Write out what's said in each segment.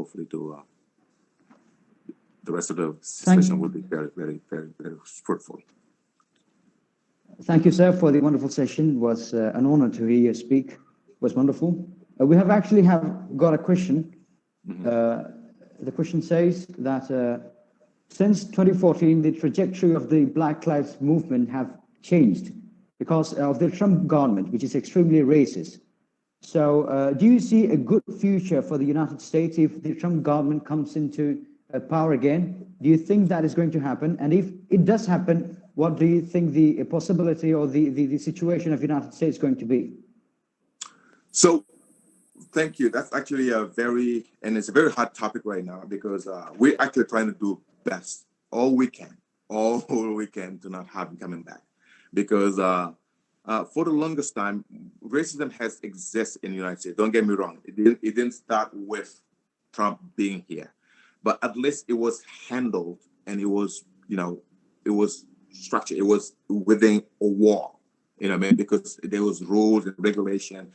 hopefully the rest of the session will be very, very, very, very fruitful. Thank you, sir, for the wonderful session. It was an honor to hear you speak. It was wonderful. We have got a question. The question says that since 2014, the trajectory of the Black Lives Movement have changed because of the Trump government, which is extremely racist. So do you see a good future for the United States if the Trump government comes into power again? Do you think that is going to happen? And if it does happen, what do you think the possibility or the situation of the United States is going to be? So thank you. That's actually and it's a very hot topic right now because we're actually trying to do best all we can to not have him coming back. Because for the longest time, racism has existed in the United States. Don't get me wrong. It didn't start with Trump being here, but at least it was handled and it was structured. It was within a wall, because there was rules and regulation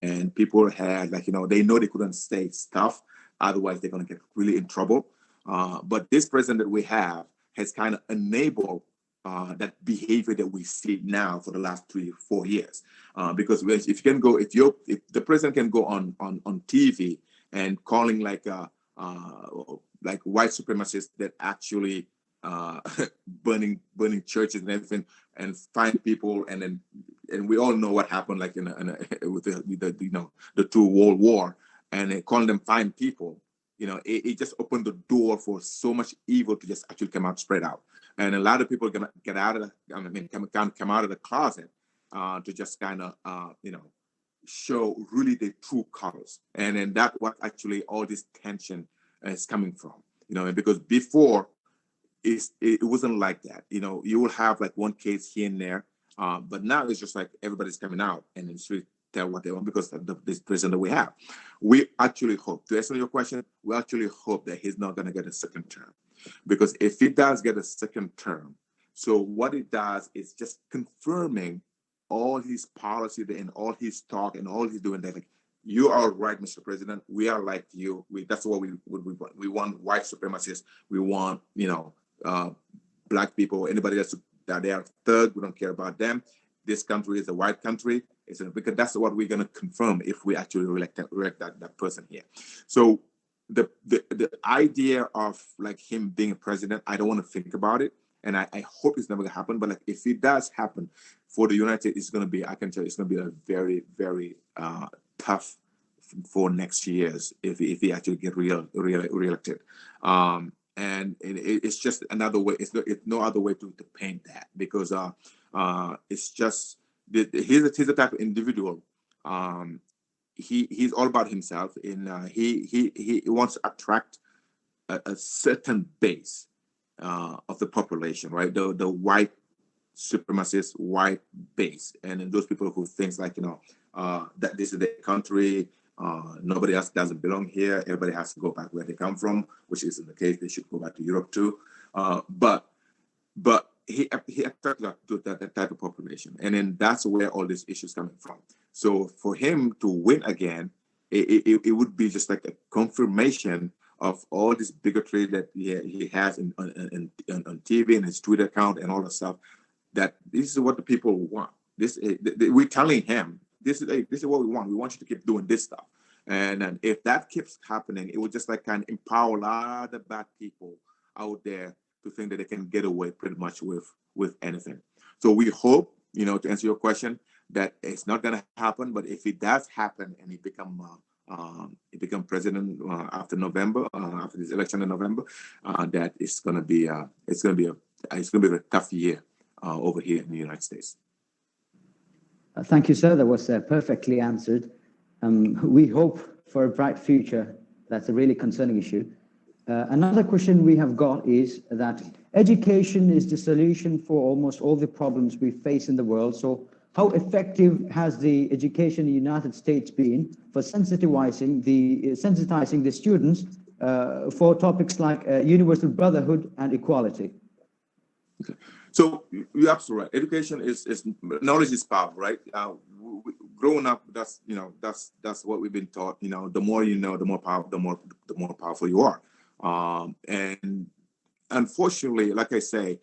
and people had they know they couldn't say stuff. Otherwise, they're going to get really in trouble. But this president that we have has kind of enabled that behavior that we see now for the last 3 or 4 years. Because if the president can go on TV and calling like white supremacists that actually burning churches and everything and find people and we all know what happened with the 2 World War and calling them fine people. It just opened the door for so much evil to just actually come out, spread out. And a lot of people are gonna get out of come out of the closet to just kind of show really the true colors. And then that's what actually all this tension is coming from. Because before it wasn't like that. You will have one case here and there, but now it's just like everybody's coming out and it's really tell what they want because of this president that we have. We actually hope, to answer your question, we actually hope that he's not going to get a second term. Because if he does get a second term, so what it does is just confirming all his policy and all his talk and all he's doing that. You are right, Mr. President. We are like you. That's what we want. We want white supremacists. We want, black people, anybody that they are third. We don't care about them. This country is a white country. Because that's what we're going to confirm if we actually elect that person here. So the idea of him being a president, I don't want to think about it, and I hope it's never going to happen. But if it does happen for the United States, it's going to be, I can tell you, it's going to be a very, very tough for next years if he actually get reelected. And it's just another way. It's no other way to paint that because it's just. He's the type of individual. He's all about himself, and he wants to attract a certain base of the population, right? The white supremacist white base, and then those people who thinks that this is their country. Nobody else doesn't belong here. Everybody has to go back where they come from, which isn't the case. They should go back to Europe too. But he attracts that type of population, and then that's where all these issues coming from. So for him to win again, it would be just like a confirmation of all this bigotry that he has on TV and his Twitter account and all that stuff. That this is what the people want. We're telling him this is what we want. We want you to keep doing this stuff, and then if that keeps happening, it would just kind of empower a lot of bad people out there to think that they can get away pretty much with anything. So we hope, to answer your question, that it's not going to happen. But if it does happen and he become president after November, after this election in November, that it's going to be a tough year over here in the United States. Thank you, sir. That was perfectly answered. We hope for a bright future. That's a really concerning issue. Another question we have got is that education is the solution for almost all the problems we face in the world. So how effective has the education in the United States been for sensitizing the students for topics like universal brotherhood and equality? Okay. So you're absolutely right. Education is knowledge is power, right? growing up, that's what we've been taught. The more you know, the more powerful you are. And unfortunately, like I say,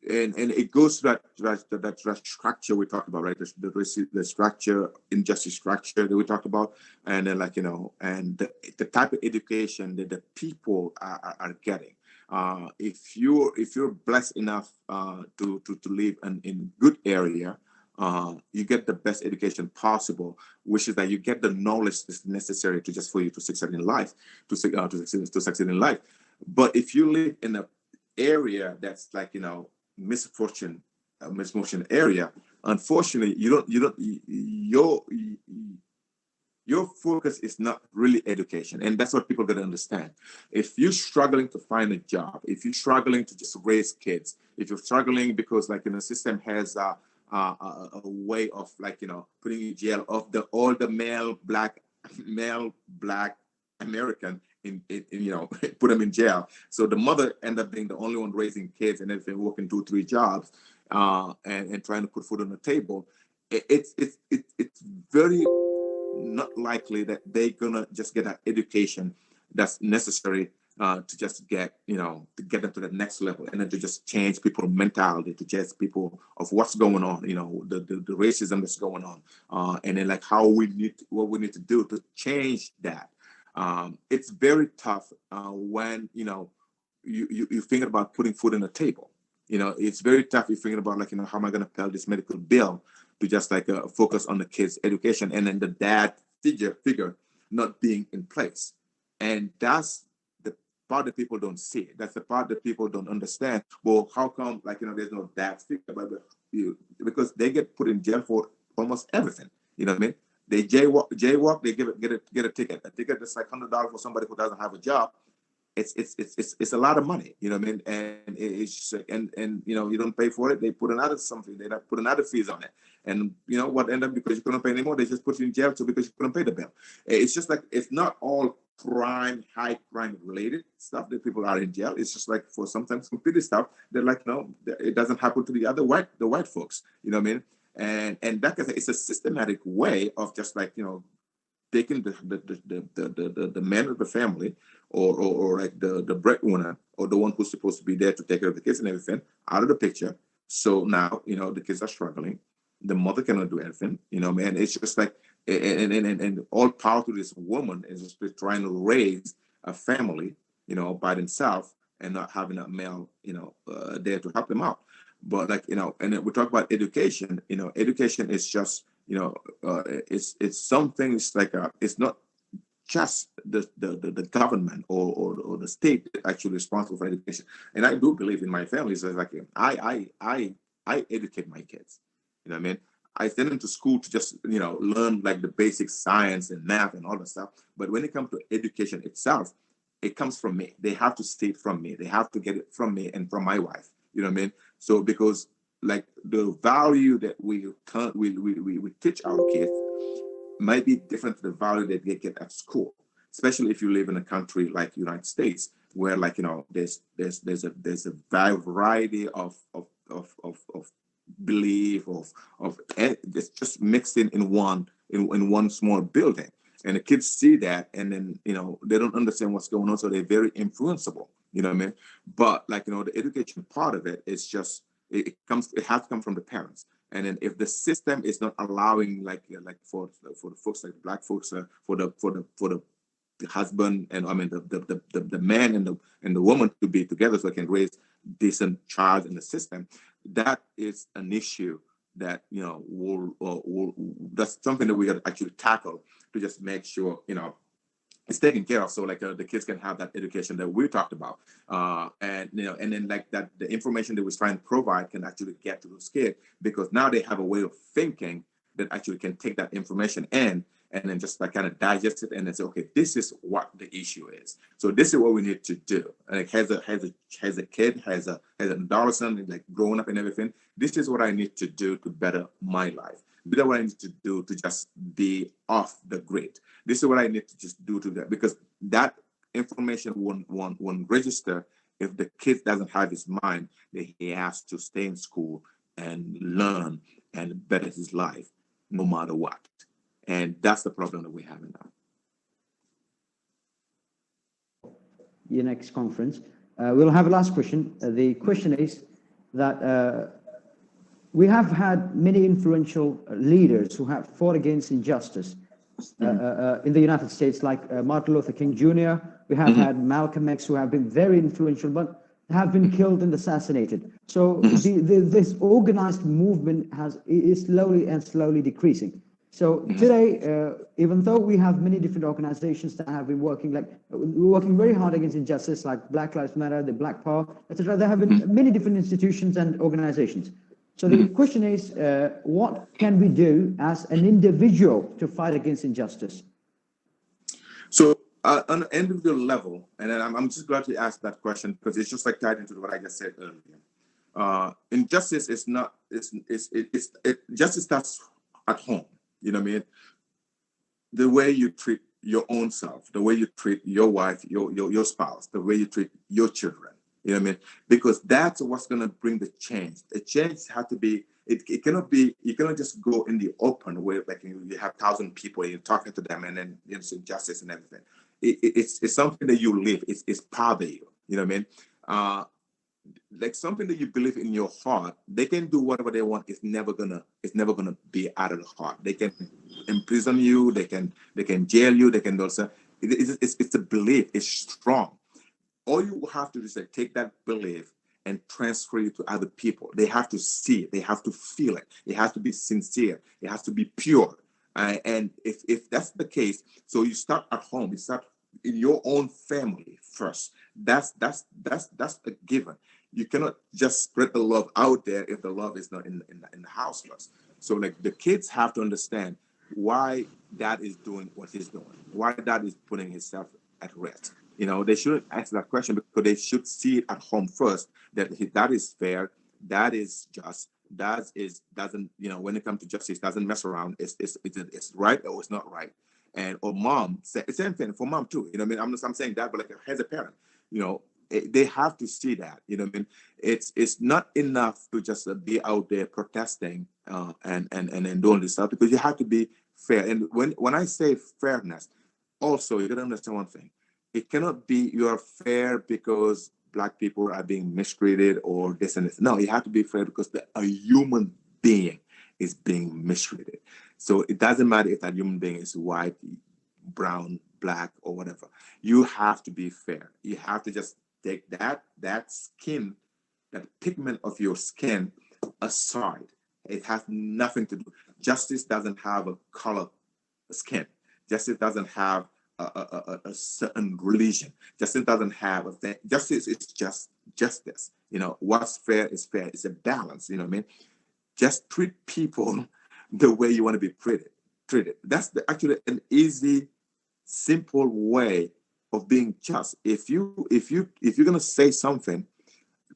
and it goes to that structure we talked about, right? The structure, injustice structure that we talked about, and then and the type of education that the people are getting. If you're blessed enough to live in good area, you get the best education possible, which is that you get the knowledge that's necessary to just for you to succeed in life, to succeed in life. But if you live in a area that's misfortune, misfortune area, unfortunately, your focus is not really education, and that's what people got to understand. If you're struggling to find a job, if you're struggling to just raise kids, if you're struggling because the system has a way of putting you in jail of all the male black American put them in jail. So the mother end up being the only one raising kids and everything, working 2-3 jobs, and trying to put food on the table. It's very not likely that they're gonna just get an education that's necessary to just get to get them to the next level, and then to just change people's mentality, to change people of what's going on, the racism that's going on, and then what we need to do to change that. It's very tough when you think about putting food on the table. It's very tough. You're thinking about how am I going to pay this medical bill, to just focus on the kids' education, and then the dad figure not being in place. And that's the part that people don't see. That's the part that people don't understand. Well, how come there's no dad figure? Because they get put in jail for almost everything. You know what I mean? They jaywalk. They get a ticket. A ticket that's like $100 for somebody who doesn't have a job. It's a lot of money, you know what I mean? And it's and you don't pay for it. They put another something. They put another fees on it. And what ended up, because you couldn't pay anymore, they just put you in jail because you couldn't pay the bill. It's just it's not all high crime related stuff that people are in jail. It's just for sometimes completely stuff that it doesn't happen to the white folks. You know what I mean? And that it's a systematic way of just taking the man of the family, or the breadwinner, or the one who's supposed to be there to take care of the kids and everything, out of the picture. So now the kids are struggling. The mother cannot do anything. Man, it's just and all power to this woman is just trying to raise a family, by themselves, and not having a male, there to help them out. But and then we talk about education. Education is just it's something. It's not just the government or the state that actually responsible for education. And I do believe in my family. So I educate my kids. You know what I mean? I send them to school to just learn the basic science and math and all that stuff. But when it comes to education itself, it comes from me. They have to see it from me. They have to get it from me and from my wife. You know what I mean? So because the value that we teach our kids might be different to the value that they get at school, especially if you live in a country like the United States, where there's a variety of belief it's just mixed in one small building, and the kids see that, and then they don't understand what's going on, so they're very influenceable. You know what I mean? But the education part of it is just it has to come from the parents. And then if the system is not allowing for the folks black folks, for the husband, and I mean the man and the woman to be together so they can raise decent child in the system, that is an issue that that's something that we got to actually tackle, to just make sure it's taken care of, so the kids can have that education that we talked about, and then that the information that we're trying to provide can actually get to those kids, because now they have a way of thinking that actually can take that information in, and then just kind of digest it, and then say, okay, this is what the issue is. So this is what we need to do. And has a kid, has an adolescent, growing up and everything. This is what I need to do to better my life. This is what I need to do to just be off the grid. This is what I need to just do to that, because that information won't register if the kid doesn't have his mind that he has to stay in school and learn and better his life no matter what. And that's the problem that we're having now. Your next conference. We'll have a last question. The question is that we have had many influential leaders who have fought against injustice in the United States, like Martin Luther King Jr. We have had Malcolm X, who have been very influential, but have been killed and assassinated. So this organized movement is slowly decreasing. So today, even though we have many different organizations that have been working, very hard against injustice, like Black Lives Matter, the Black Power, etc., there have been many different institutions and organizations. So the question is, what can we do as an individual to fight against injustice? So on an individual level, and I'm just glad to ask that question, because it's just like tied into what I just said earlier. Injustice is not, justice starts at home. You know what I mean? The way you treat your own self, the way you treat your wife, your spouse, the way you treat your children. You know what I mean? Because that's what's going to bring the change. The change has to be, it cannot be, you cannot just go in the open where like you have 1,000 people and you're talking to them and then it's injustice and everything. It's something that you live. It's part of you. You know what I mean? Like something that you believe in your heart, they can do whatever they want. It's never gonna be out of the heart. They can imprison you. They can jail you. They can also. It's a belief. It's strong. All you have to do is like, take that belief and transfer it to other people. They have to see it. They have to feel it. It has to be sincere. It has to be pure. And if that's the case, so you start at home. You start in your own family first. That's a given. You cannot just spread the love out there if the love is not in the house first. So like the kids have to understand why dad is doing what he's doing, why dad is putting himself at rest. You know, they shouldn't ask that question because they should see it at home first, that that is fair, that is just, doesn't, you know, when it comes to justice, doesn't mess around. It's right or it's not right. And or mom, same thing for mom too. You know what I mean? I'm saying that, but like as a parent, you know, they have to see that. You know what I mean? It's not enough to just be out there protesting and doing this stuff, because you have to be fair. And when I say fairness, also you gotta understand one thing. It cannot be you are fair because Black people are being mistreated or this and this. No, you have to be fair because a human being is being mistreated. So it doesn't matter if that human being is white, brown, Black, or whatever. You have to be fair. You have to just take that skin, that pigment of your skin aside. It has nothing to do. Justice doesn't have a color skin. Justice doesn't have a certain religion. Justice doesn't have a thing. Justice is just justice. You know, what's fair is fair. It's a balance. You know what I mean? Just treat people the way you want to be treated. That's actually an easy, simple way of being just. If you're gonna say something,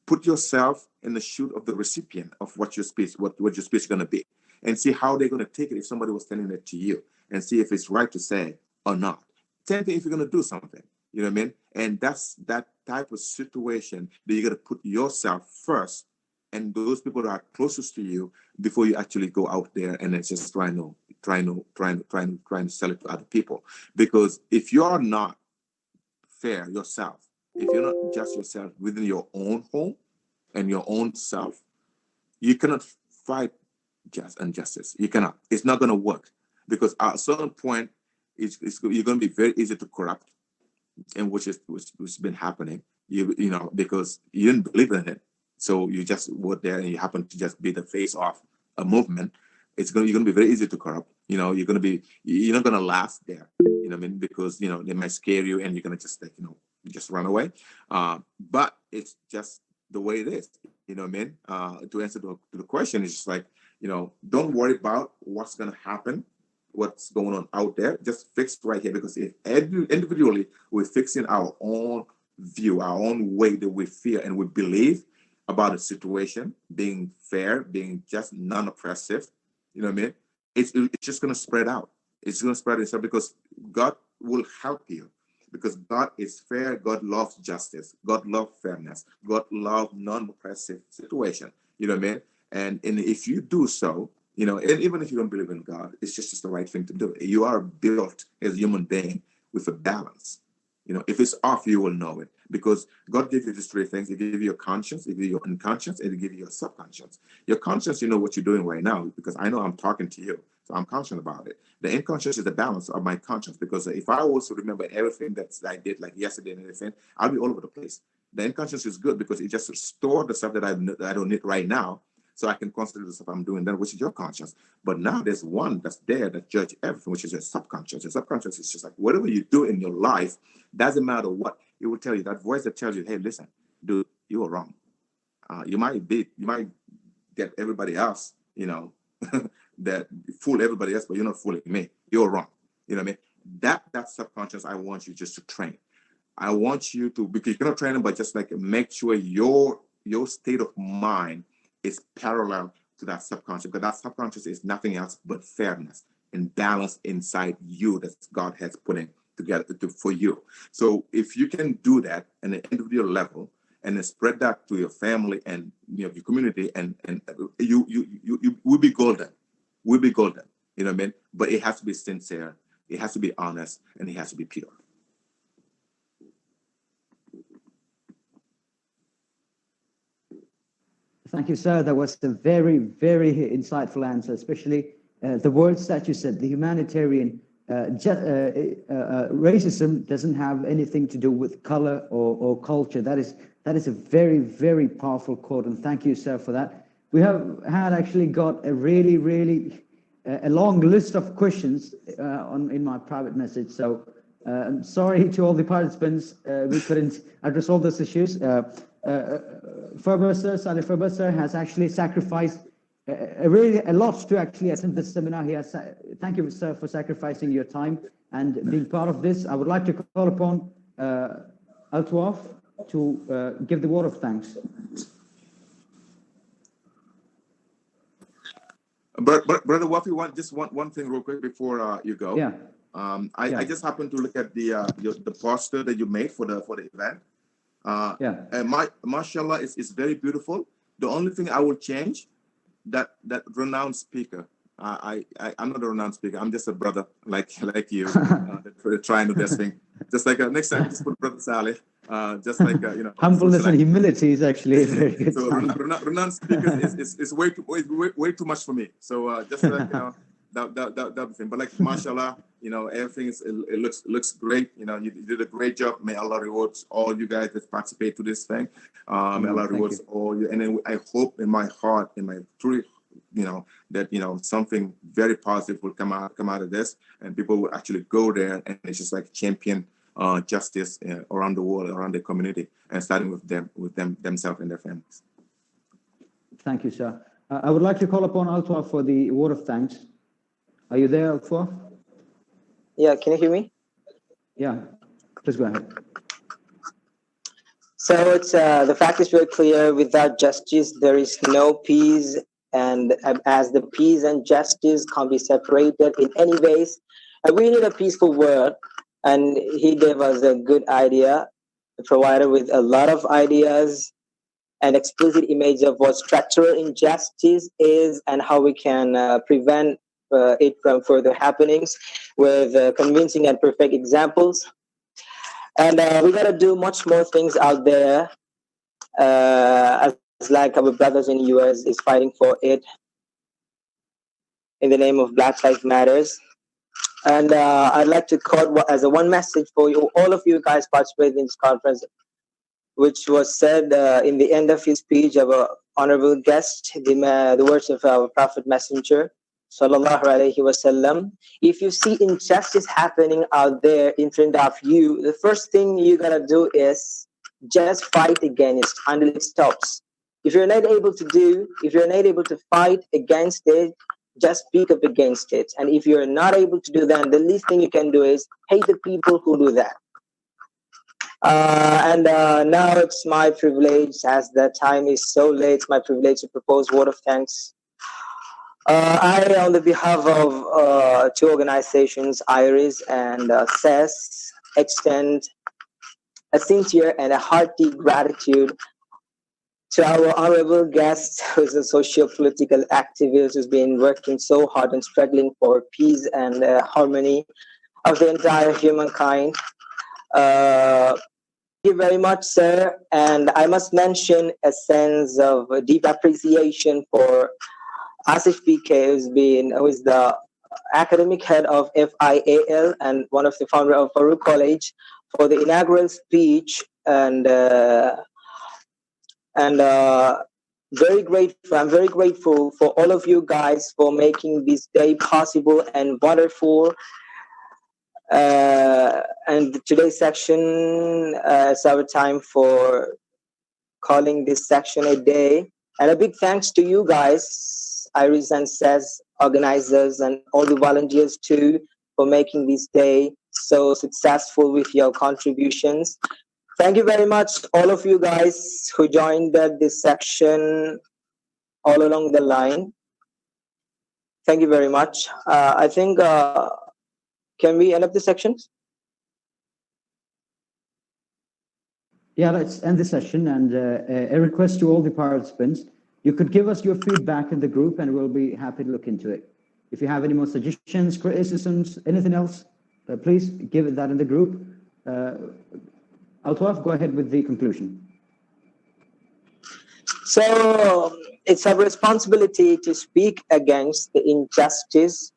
put yourself in the shoe of the recipient of what your speech is gonna be, and see how they're gonna take it if somebody was telling it to you, and see if it's right to say or not. Same thing if you're gonna do something, you know what I mean? And that's that type of situation that you gotta put yourself first, and those people that are closest to you before you actually go out there and then just trying to sell it to other people. Because if you're not fair yourself, if you're not just yourself within your own home and your own self, you cannot fight injustice. You cannot. It's not going to work, because at a certain point, you're going to be very easy to corrupt, and which has been happening. You know, because you didn't believe in it, so you just were there and you happen to just be the face of a movement. You're going to be very easy to corrupt. You know, you're not going to last there. You know what I mean? Because, you know, they might scare you and you're going to just like, you know, just run away. But it's just the way it is. You know what I mean? To answer to the question, it's just like, you know, don't worry about what's going to happen, what's going on out there. Just fix right here, because if individually we're fixing our own view, our own way that we feel and we believe about a situation, being fair, being just non-oppressive, you know what I mean? It's just going to spread out. It's going to spread itself, because God will help you, because God is fair. God loves justice. God loves fairness. God loves non-oppressive situation. You know what I mean? And if you do so, And even if you don't believe in God, it's just the right thing to do. You are built as a human being with a balance. If it's off, you will know it, because God gave you these three things. He gave you your conscience, He gave you your unconscious, and He gave you your subconscious. Your conscious, you know what you're doing right now, because I know I'm talking to you, so I'm conscious about it. The unconscious is the balance of my conscience, because if I also remember everything that I did, like yesterday and everything, I'll be all over the place. The unconscious is good because it just stores the stuff that I don't need right now, so I can consider the stuff I'm doing then, which is your conscious. But now there's one that's there that judge everything, which is your subconscious. Your subconscious is just like whatever you do in your life, doesn't matter what, it will tell you. That voice that tells you, hey, listen, dude, you were wrong. You might get everybody else, that fool everybody else, but you're not fooling me. You're wrong. You know what I mean? That subconscious, I want you just to train. I want you to, because you're not training, but just like make sure your state of mind is parallel to that subconscious, because that subconscious is nothing else but fairness and balance inside you that God has put in together for you. So if you can do that at an individual level and then spread that to your family and your community, and you will be golden. We'll be golden. You know what I mean? But it has to be sincere, it has to be honest, and it has to be pure. Thank you, sir. That was a very, very insightful answer, especially the words that you said. The humanitarian racism doesn't have anything to do with color or culture. That is a very, very powerful quote, and thank you, sir, for that. We have actually got a really, really a long list of questions in my private message. So I'm sorry to all the participants. We couldn't address all those issues. FARBA sir, Salih FARBA sir, has actually sacrificed really a lot to actually attend this seminar. Thank you, sir, for sacrificing your time and being part of this. I would like to call upon Altwaf to give the word of thanks. Brother Wafi, one thing real quick before you go. Yeah. I just happened to look at the poster that you made for the event. And mashallah, is very beautiful. The only thing I will change, that renowned speaker. I'm not a renowned speaker. I'm just a brother like you, trying to do this thing. Just like next time, just put Brother Salih. Just like humbleness and humility is actually very good. So renowned speaker is way too much for me. So just like that thing. But like mashallah, everything it looks great. You did a great job. May Allah rewards all you guys that participate to this thing. May Allah rewards all you. And then I hope in my heart, in my truth, that something very positive will come out of this, and people will actually go there, and it's just like champion justice around the world, around the community, and starting with themselves and their families. Thank you, sir. I would like to call upon Altwa for the word of thanks. Are you there, Altwa? Yeah, can you hear me? Yeah, please go ahead. So it's the fact is very clear. Without justice, there is no peace, and as the peace and justice can't be separated in any ways, we need a peaceful world. And he gave us a good idea, provided with a lot of ideas, an explicit image of what structural injustice is and how we can prevent it from further happenings with convincing and perfect examples. And we got to do much more things out there, as like our brothers in the US is fighting for it in the name of Black Lives Matters. And I'd like to quote as a one message for you, all of you guys participating in this conference, which was said in the end of his speech of our honorable guest, the words of our Prophet Messenger, Sallallahu Alaihi Wasallam. If you see injustice happening out there in front of you, the first thing you gotta do is just fight against it until it stops. If you're not able to fight against it, just speak up against it. And if you're not able to do that, the least thing you can do is hate the people who do that. And now it's my privilege, as the time is so late, it's my privilege to propose word of thanks. I, on the behalf of two organizations, IRIS and SISE, extend a sincere and a hearty gratitude To our honorable guest, who's a socio-political activist who's been working so hard and struggling for peace and harmony of the entire humankind. Thank you very much, sir. And I must mention a sense of deep appreciation for Asif PK, who is the academic head of FIAL and one of the founder of FARBA College, for the inaugural speech and very grateful. I'm very grateful for all of you guys for making this day possible and wonderful. And today's section is our time for calling this section a day. And a big thanks to you guys, Iris and SES organizers, and all the volunteers too, for making this day so successful with your contributions. Thank you very much, all of you guys who joined this section all along the line. Thank you very much. I think, can we end up the sections? Yeah, let's end the session, and a request to all the participants. You could give us your feedback in the group and we'll be happy to look into it. If you have any more suggestions, criticisms, anything else, please give that in the group. Altaf, go ahead with the conclusion. So it's our responsibility to speak against the injustice,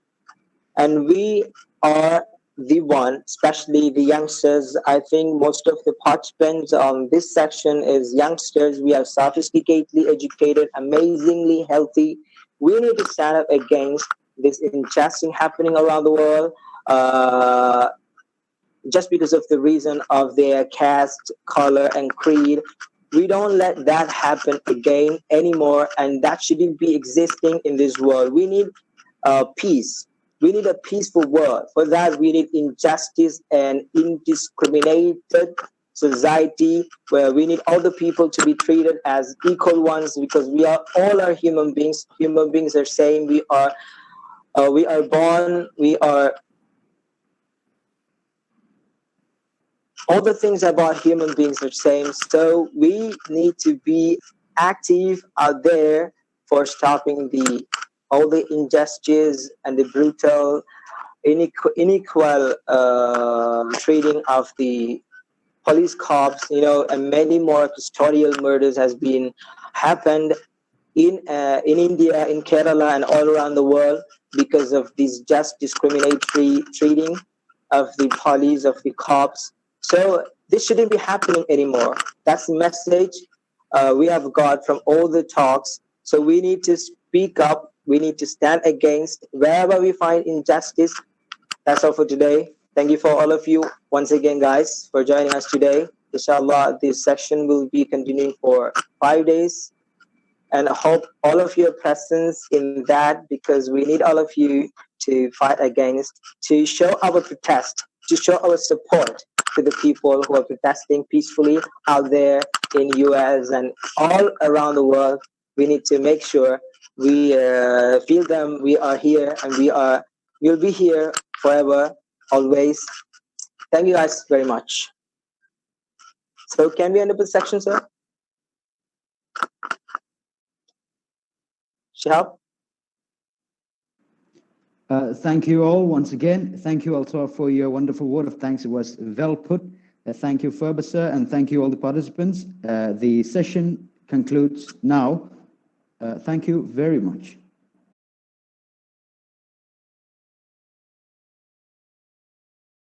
and we are the one, especially the youngsters. I think most of the participants on this section is youngsters. We are sophisticatedly educated, amazingly healthy. We need to stand up against this injustice happening around the world, just because of the reason of their caste, color, and creed. We don't let that happen again anymore, and that shouldn't be existing in this world. We need peace. We need a peaceful world. For that, we need injustice and indiscriminated society where we need all the people to be treated as equal ones, because we are all are human beings. Human beings are same. We are born. We are all the things about human beings are same. So we need to be active out there for stopping all the injustice and the brutal, unequal treating of the police cops, and many more custodial murders has been happened in India, in Kerala, and all around the world because of this just discriminatory treating of the police, of the cops. So this shouldn't be happening anymore. That's the message we have got from all the talks. So we need to speak up. We need to stand against wherever we find injustice. That's all for today. Thank you for all of you once again, guys, for joining us today. Inshallah, this session will be continuing for 5 days. And I hope all of your presence in that, because we need all of you to fight against, to show our protest, to show our support to the people who are protesting peacefully out there in US and all around the world. We need to make sure we feel them. We are here, and we'll be here forever, always. Thank you guys very much. So can we end up with section, sir? Shihab? Thank you all once again. Thank you also for your wonderful word of thanks. It was well put. Thank you, FARBA, sir, and thank you all the participants. The session concludes now. Thank you very much.